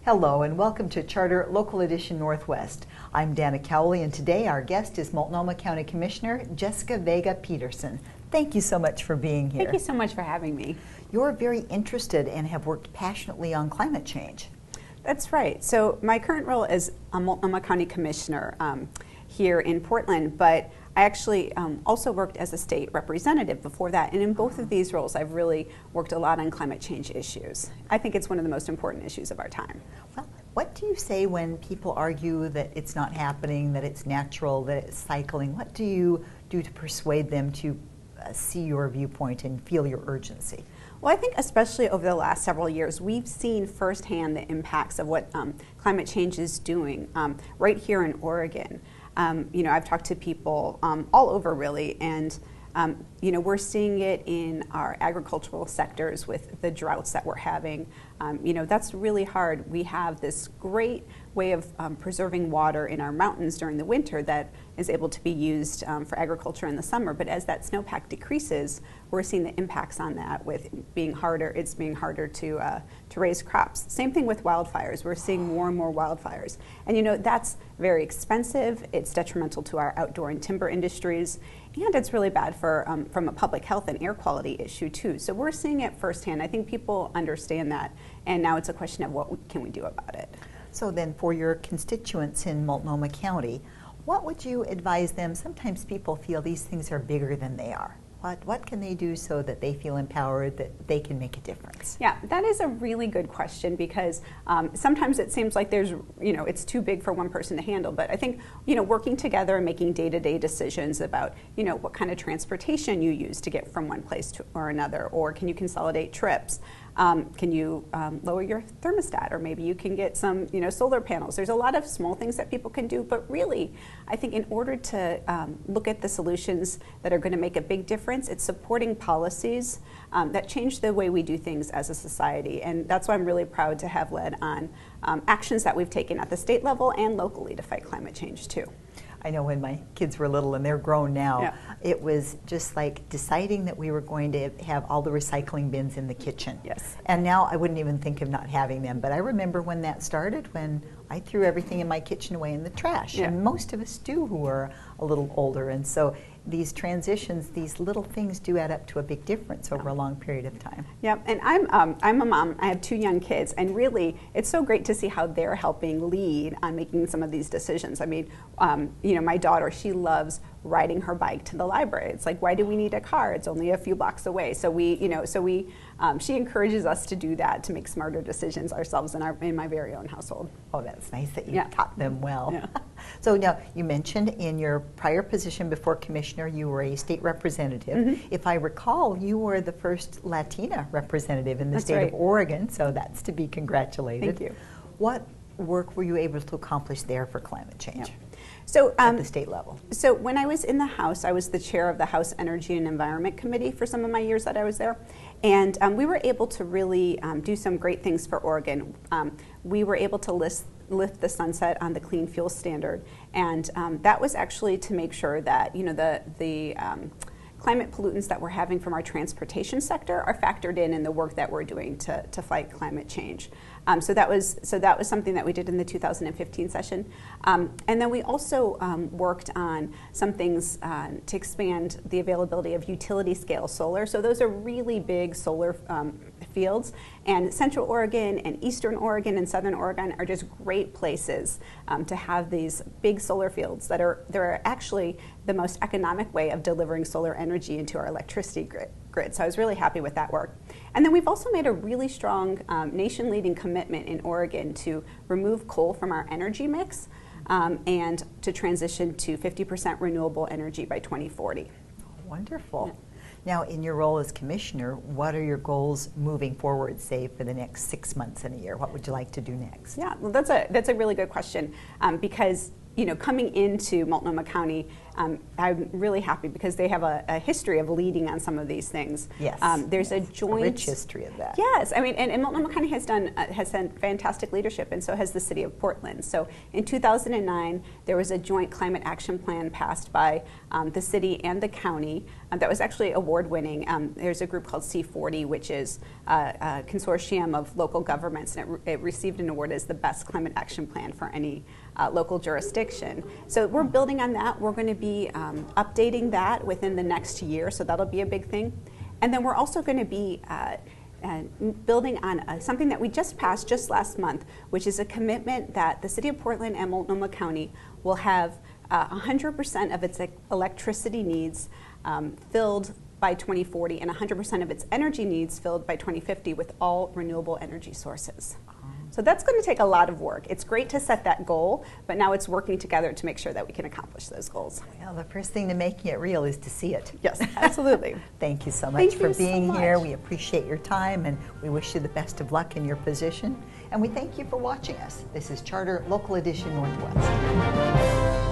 Hello and welcome to Charter Local Edition Northwest. I'm Dana Cowley and today our guest is Multnomah County Commissioner Jessica Vega Pederson. Thank you so much for being here. Thank you so much for having me. You're very interested and have worked passionately on climate change. That's right. So my current role is a Multnomah County Commissioner here in Portland, but I actually also worked as a state representative before that, and in both of these roles I've really worked a lot on climate change issues. I think it's one of the most important issues of our time. Well, what do you say when people argue that it's not happening, that it's natural, that it's cycling? What do you do to persuade them to see your viewpoint and feel your urgency? Well, I think especially over the last several years, we've seen firsthand the impacts of what climate change is doing right here in Oregon. I've talked to people all over really, and we're seeing it in our agricultural sectors with the droughts that we're having. That's really hard. We have this great way of preserving water in our mountains during the winter that is able to be used for agriculture in the summer. But as that snowpack decreases, we're seeing the impacts on that with being harder. It's being harder to raise crops. Same thing with wildfires. We're seeing more and more wildfires, and that's very expensive. It's detrimental to our outdoor and timber industries, and it's really bad for from a public health and air quality issue too. So we're seeing it firsthand. I think people understand that, and now it's a question of what can we do about it. So then for your constituents in Multnomah County, what would you advise them? Sometimes people feel these things are bigger than they are. What can they do so that they feel empowered, that they can make a difference? Yeah, that is a really good question because sometimes it seems like it's too big for one person to handle. But I think, working together and making day-to-day decisions about, what kind of transportation you use to get from one place to or another, or can you consolidate trips? Can you lower your thermostat, or maybe you can get some, solar panels. There's a lot of small things that people can do, but really, I think in order to look at the solutions that are going to make a big difference, it's supporting policies that change the way we do things as a society, and that's why I'm really proud to have led on actions that we've taken at the state level and locally to fight climate change too. I know when my kids were little, and they're grown now, yeah. It was just like deciding that we were going to have all the recycling bins in the kitchen. Yes. And now I wouldn't even think of not having them. But I remember when that started, when I threw everything in my kitchen away in the trash. Yeah. And most of us do who are a little older. And so these transitions, these little things do add up to a big difference over a long period of time. Yeah, and I'm a mom. I have 2 young kids, and really, it's so great to see how they're helping lead on making some of these decisions. I mean, my daughter, she loves riding her bike to the library. It's like, why do we need a car? It's only a few blocks away. So she encourages us to do that, to make smarter decisions ourselves in my very own household. Oh, that's nice that you Yeah. taught them well. Yeah. So now, you mentioned in your prior position before Commissioner, you were a state representative. Mm-hmm. If I recall, you were the first Latina representative in the That's state right. of Oregon, so that's to be congratulated. Thank you. What work were you able to accomplish there for climate change? Yeah. So at the state level? So when I was in the House, I was the chair of the House Energy and Environment Committee for some of my years that I was there. And we were able to really do some great things for Oregon. We were able to lift the sunset on the clean fuel standard. And that was actually to make sure that, the climate pollutants that we're having from our transportation sector are factored in the work that we're doing to fight climate change. So that was something that we did in the 2015 session. And then we also worked on some things to expand the availability of utility scale solar. So those are really big solar fields. And Central Oregon and Eastern Oregon and Southern Oregon are just great places to have these big solar fields they're actually the most economic way of delivering solar energy into our electricity grid. So I was really happy with that work. And then we've also made a really strong nation-leading commitment in Oregon to remove coal from our energy mix and to transition to 50% renewable energy by 2040. Wonderful. Yeah. Now, in your role as commissioner, what are your goals moving forward, say, for the next 6 months and a year? What would you like to do next? Yeah, well, that's a really good question because coming into Multnomah County, I'm really happy because they have a history of leading on some of these things. Yes. There's a joint rich history of that. Yes, I mean, and Multnomah County has done fantastic leadership, and so has the city of Portland. So in 2009, there was a joint climate action plan passed by the city and the county that was actually award-winning. There's a group called C40, which is a consortium of local governments, and it received an award as the best climate action plan for any local jurisdiction. So we're building on that. We're going to be updating that within the next year, so that'll be a big thing. And then we're also going to be building on something that we just passed just last month, which is a commitment that the City of Portland and Multnomah County will have 100% of its electricity needs filled by 2040 and 100% of its energy needs filled by 2050 with all renewable energy sources. So that's going to take a lot of work. It's great to set that goal, but now it's working together to make sure that we can accomplish those goals. Well, the first thing to making it real is to see it. Yes, absolutely. Thank you so much for being so here. much. We appreciate your time, and we wish you the best of luck in your position. And we thank you for watching us. This is Charter Local Edition Northwest.